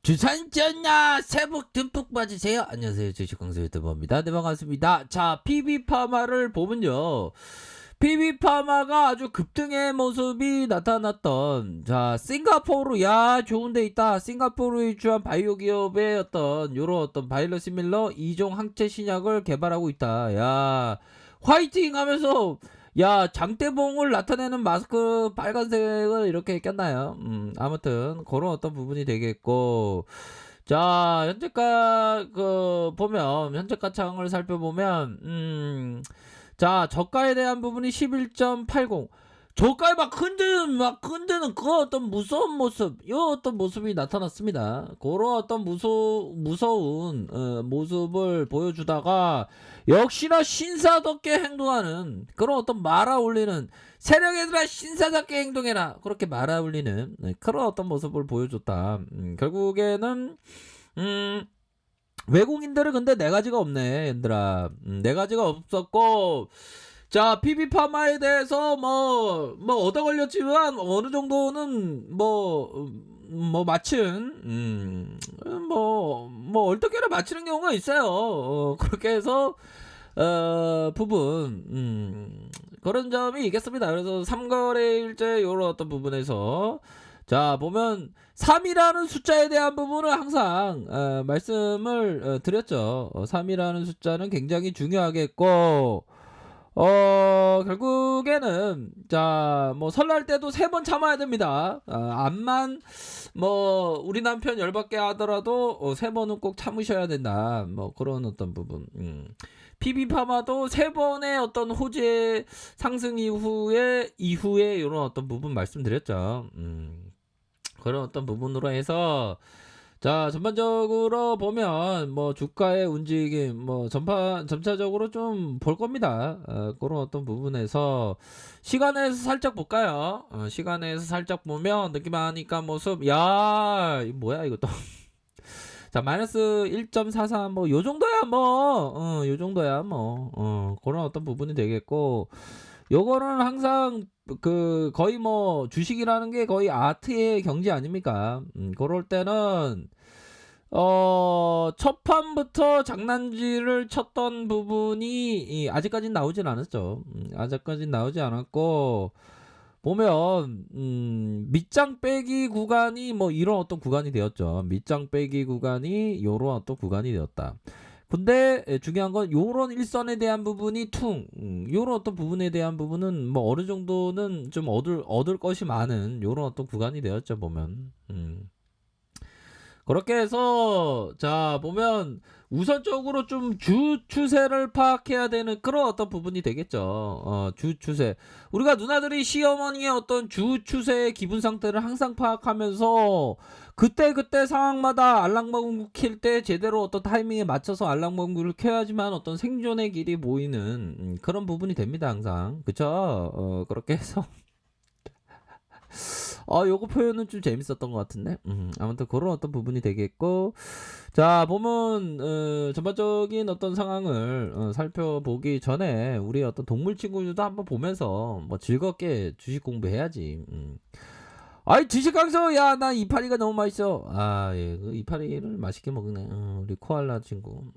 주산전야 새복 듬뿍 맞으세요. 안녕하세요, 주식광수 유튜버입니다. 네, 반갑습니다. 자, PB파마를 보면요, PB파마가 아주 급등의 모습이 나타났던, 자, 싱가포르, 야 좋은데 있다, 싱가포르에 위치한 바이오 기업의 어떤 요런 어떤 바이러시밀러 2종 항체 신약을 개발하고 있다. 야, 화이팅 하면서, 야, 장대봉을 나타내는 마스크 빨간색을 이렇게 꼈나요? 아무튼 그런 어떤 부분이 되겠고, 자, 현재가 보면 현재가 창을 살펴보면, 자, 저가에 대한 부분이 11.80. 저가에 막 흔드는 그 어떤 무서운 모습, 이 어떤 모습이 나타났습니다. 그런 어떤 무서운 모습을 보여주다가 역시나 신사답게 행동하는 그런 어떤 말아 올리는, 세력애들아 신사답게 행동해라, 그렇게 말아 올리는 그런 어떤 모습을 보여줬다. 결국에는 음, 외국인들은 근데 네 가지가 없네, 얘들아. 네 가지가 없었고, 자, PB파마에 대해서 얻어 걸렸지만 어느 정도는 맞춘, 얼떨결에 맞추는 경우가 있어요. 그렇게 해서 부분, 그런 점이 있겠습니다. 그래서 삼거래일제 요런 어떤 부분에서, 자, 보면 3이라는 숫자에 대한 부분은 항상 말씀을 드렸죠. 3이라는 숫자는 굉장히 중요하겠고, 결국에는, 자, 설날 때도 3번 참아야 됩니다. 암만 우리 남편 열받게 하더라도 3번은 꼭 참으셔야 된다. 그런 어떤 부분. PB파마도 3번의 어떤 호재 상승 이후에 이런 어떤 부분 말씀드렸죠. 그런 어떤 부분으로 해서, 자, 전반적으로 보면 주가의 움직임 점차적으로 좀 볼 겁니다. 그런 어떤 부분에서 시간에서 살짝 볼까요? 시간에서 살짝 보면 느낌하니까 모습, 야, 이 뭐야 이것도. 자, 마이너스 1.44, 요 정도야, 요 정도야, 그런 어떤 부분이 되겠고, 요거는 항상 거의 주식이라는 게 거의 아트의 경지 아닙니까? 그럴 때는 첫 판부터 장난질을 쳤던 부분이 아직까지는 나오진 않았죠. 아직까지는 나오지 않았고, 보면 밑장 빼기 구간이 이런 어떤 구간이 되었죠. 밑장 빼기 구간이 요런 어떤 구간이 되었다. 근데 중요한 건 요런 일선에 대한 부분이 요런 어떤 부분에 대한 부분은 어느 정도는 좀 얻을 것이 많은 요런 어떤 구간이 되었죠, 보면. 그렇게 해서, 자, 보면 우선적으로 좀 주 추세를 파악해야 되는 그런 어떤 부분이 되겠죠. 주 추세. 우리가 누나들이 시어머니의 어떤 주 추세의 기분 상태를 항상 파악하면서 그때 상황마다 알람방구 킬 때 제대로 어떤 타이밍에 맞춰서 알람방구를 켜야지만 어떤 생존의 길이 보이는 그런 부분이 됩니다, 항상. 그쵸? 그렇게 해서 요거 표현은 좀 재밌었던 것 같은데. 아무튼 그런 어떤 부분이 되겠고, 자, 보면 전반적인 어떤 상황을 살펴보기 전에 우리 어떤 동물 친구들도 한번 보면서 즐겁게 주식 공부해야지. 아이, 주식 강서, 야, 나 이파리가 너무 맛있어. 아, 예, 그 이파리를 맛있게 먹네. 우리 코알라 친구.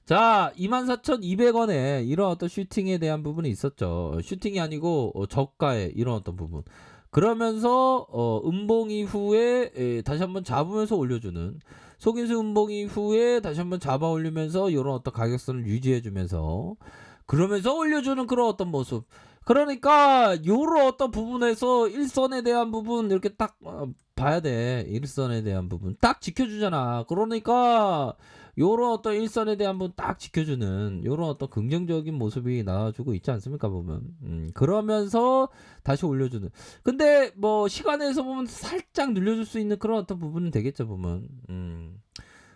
자, 24,200원에 이런 어떤 슈팅에 대한 부분이 있었죠. 슈팅이 아니고 저가에 이런 어떤 부분. 그러면서 음봉 이후에 다시 한번 잡으면서 올려주는, 속인수 음봉 이후에 다시 한번 잡아 올리면서 이런 어떤 가격선을 유지해주면서 그러면서 올려주는 그런 어떤 모습. 그러니까 요런 어떤 부분에서 일선에 대한 부분 이렇게 딱 봐야 돼. 일선에 대한 부분 딱 지켜주잖아. 그러니까 요런 어떤 일선에 대한 부분 딱 지켜주는 요런 어떤 긍정적인 모습이 나와주고 있지 않습니까, 보면. 그러면서 다시 올려주는. 근데 시간에서 보면 살짝 늘려줄 수 있는 그런 어떤 부분은 되겠죠, 보면.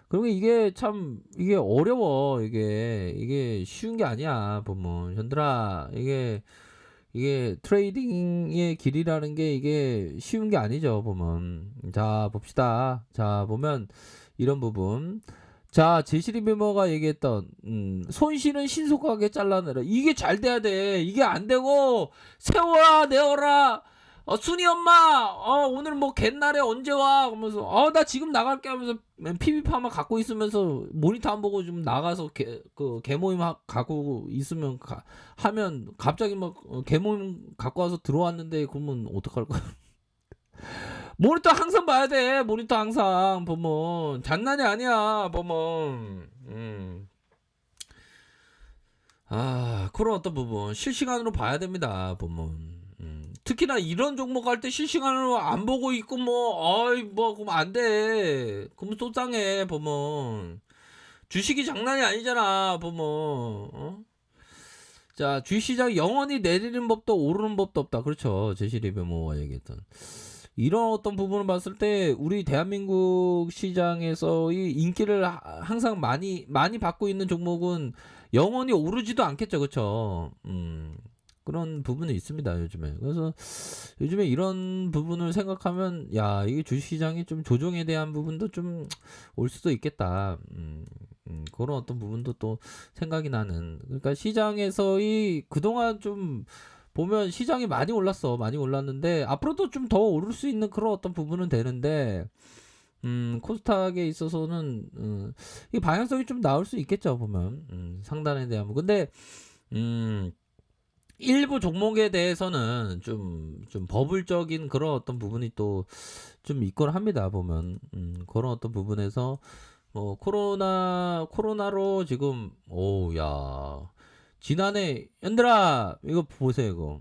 그리고 이게 참 이게 어려워. 이게 쉬운 게 아니야, 보면. 현들아, 이게 트레이딩의 길이라는 게 이게 쉬운 게 아니죠, 보면. 자, 봅시다. 자, 보면 이런 부분. 자, 제시리 메모가 얘기했던 손실은 신속하게 잘라내라. 이게 잘 돼야 돼. 이게 안 되고 세워라 내어라 순이 엄마, 오늘 뭐 갯날에 언제 와? 그러면서, 나 지금 나갈게 하면서 PB파마 갖고 있으면서 모니터 안 보고 좀 나가서 개모임 갖고 있으면 하면 갑자기 막 개모임 갖고 와서 들어왔는데 그러면 어떡할 거야? 모니터 항상 봐야 돼. 모니터 항상 보면 장난이 아니야. 보면. 그런 어떤 부분 실시간으로 봐야 됩니다. 보면. 특히나 이런 종목 할 때 실시간으로 안 보고 있고 그럼 안 돼. 그러면 속상해. 보면. 주식이 장난이 아니잖아. 보면. 자, 주식시장 영원히 내리는 법도 오르는 법도 없다. 그렇죠. 제시리베모가 얘기했던. 이런 어떤 부분을 봤을 때 우리 대한민국 시장에서의 인기를 항상 많이 받고 있는 종목은 영원히 오르지도 않겠죠. 그렇죠. 그런 부분이 있습니다. 요즘에. 그래서 요즘에 이런 부분을 생각하면 이게 주식시장이 좀 조정에 대한 부분도 좀 올 수도 있겠다. 그런 어떤 부분도 또 생각이 나는. 그러니까 시장에서의 그동안 좀 보면 시장이 많이 올랐어. 많이 올랐는데 앞으로도 좀 더 오를 수 있는 그런 어떤 부분은 되는데 코스닥에 있어서는 이 방향성이 좀 나올 수 있겠죠. 보면 상단에 대한 부분. 근데 일부 종목에 대해서는 좀 버블적인 그런 어떤 부분이 또 좀 있곤 합니다. 보면 그런 어떤 부분에서 코로나로 지금 지난해 연들아 이거 보세요. 이거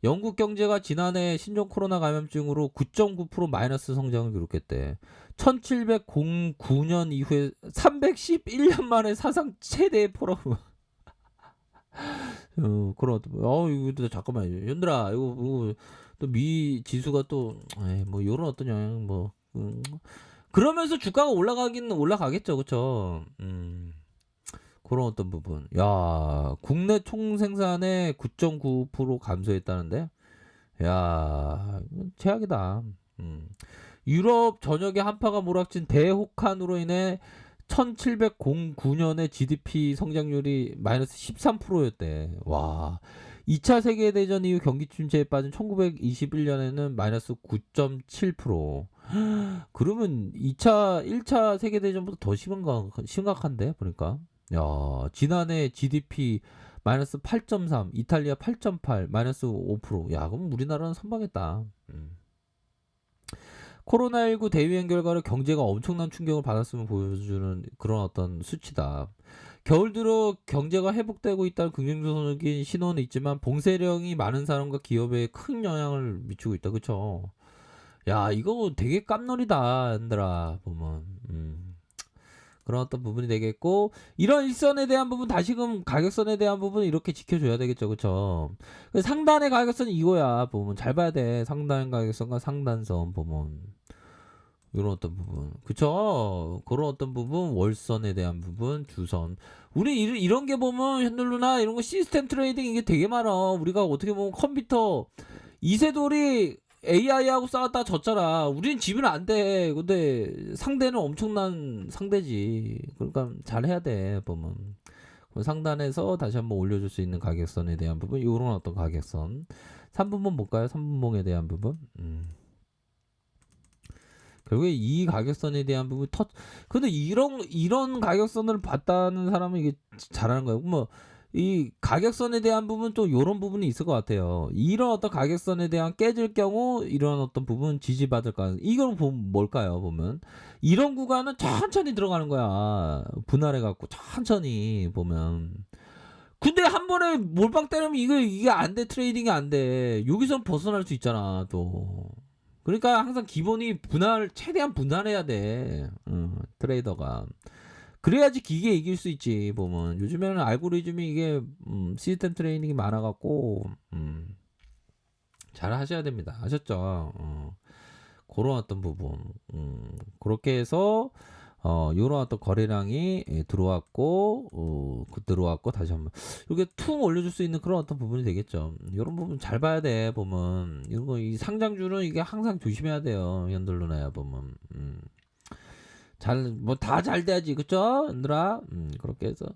영국 경제가 지난해 신종 코로나 감염증으로 9.9% 마이너스 성장을 기록했대. 1709년 이후에 311년 만에 사상 최대의 포라고. 그런 이거 잠깐만 연들아 이거 또 미 지수가 또 뭐 요런 어떤 영향 그러면서 주가가 올라가긴 올라가겠죠. 그쵸? 그런 어떤 부분. 국내 총생산의 9.9% 감소했다는데? 이건 최악이다. 유럽 전역에 한파가 몰아친 대혹한으로 인해 1709년에 GDP 성장률이 마이너스 13%였대. 와. 2차 세계대전 이후 경기 침체에 빠진 1921년에는 마이너스 9.7%. 그러면 1차 세계대전보다 더 심각한데, 보니까. 지난해 GDP 마이너스 8.3, 이탈리아 8.8, 마이너스 5%. 그럼 우리나라는 선방했다. 코로나19 대유행 결과로 경제가 엄청난 충격을 받았음을 보여주는 그런 어떤 수치다. 겨울 들어 경제가 회복되고 있다는 긍정적인 신호는 있지만 봉쇄령이 많은 사람과 기업에 큰 영향을 미치고 있다. 그쵸? 이거 되게 깜놀이다. 얘들아 보면. 그런 어떤 부분이 되겠고 이런 일선에 대한 부분 다시금 가격선에 대한 부분 이렇게 지켜줘야 되겠죠. 그쵸? 상단의 가격선이 이거야. 보면 잘 봐야 돼. 상단 가격선과 상단선 보면 이런 어떤 부분, 그쵸? 그런 어떤 부분, 월선에 대한 부분, 주선. 우리 이런 게 보면 현들루나 이런 거 시스템 트레이딩 이게 되게 많아. 우리가 어떻게 보면 컴퓨터 이세돌이 AI하고 싸웠다 졌잖아. 우린 지면 안 돼. 근데 상대는 엄청난 상대지. 그러니까 잘해야 돼. 보면 상단에서 다시 한번 올려줄 수 있는 가격선에 대한 부분, 이런 어떤 가격선. 3분봉 볼까요? 3분봉에 대한 부분. 결국에 이 가격선에 대한 부분 근데 이런 가격선을 봤다는 사람은 이게 잘하는 거예요. 뭐 이 가격선에 대한 부분 또 요런 부분이 있을 것 같아요. 이런 어떤 가격선에 대한 깨질 경우 이런 어떤 부분 지지받을 까 이걸 보면 뭘까요? 보면 이런 구간은 천천히 들어가는 거야. 분할해 갖고 천천히 보면. 근데 한 번에 몰빵 때리면 이게 안 돼. 트레이딩이 안 돼. 여기서 벗어날 수 있잖아. 또. 그러니까 항상 기본이 최대한 분할해야 돼. 트레이더가. 그래야지 기계 이길 수 있지. 보면 요즘에는 알고리즘이 이게 시스템 트레이닝이 많아갖고 잘 하셔야 됩니다. 아셨죠? 그런 어떤 부분. 그렇게 해서 요런 어떤 거래량이 들어왔고 다시 한번 이렇게 퉁 올려줄 수 있는 그런 어떤 부분이 되겠죠. 요런 부분 잘 봐야 돼. 보면 이런 거 이 상장주는 이게 항상 조심해야 돼요. 현들로나야 보면 다 잘 돼야지. 그쵸? 얘들아 그렇게 해서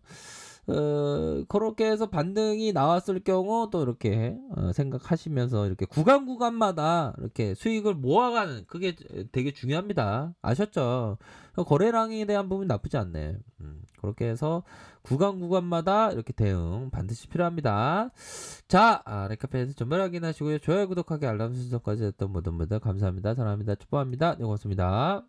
그렇게 해서 반등이 나왔을 경우 또 이렇게 생각하시면서 이렇게 구간마다 이렇게 수익을 모아가는 그게 되게 중요합니다. 아셨죠? 거래량에 대한 부분 나쁘지 않네. 그렇게 해서 구간마다 이렇게 대응 반드시 필요합니다. 자, 랭카페에서 전멸 확인하시고요. 좋아요, 구독하기, 알람 설정까지 했던 모든 분들 감사합니다. 사랑합니다. 축복합니다. 네, 고맙습니다.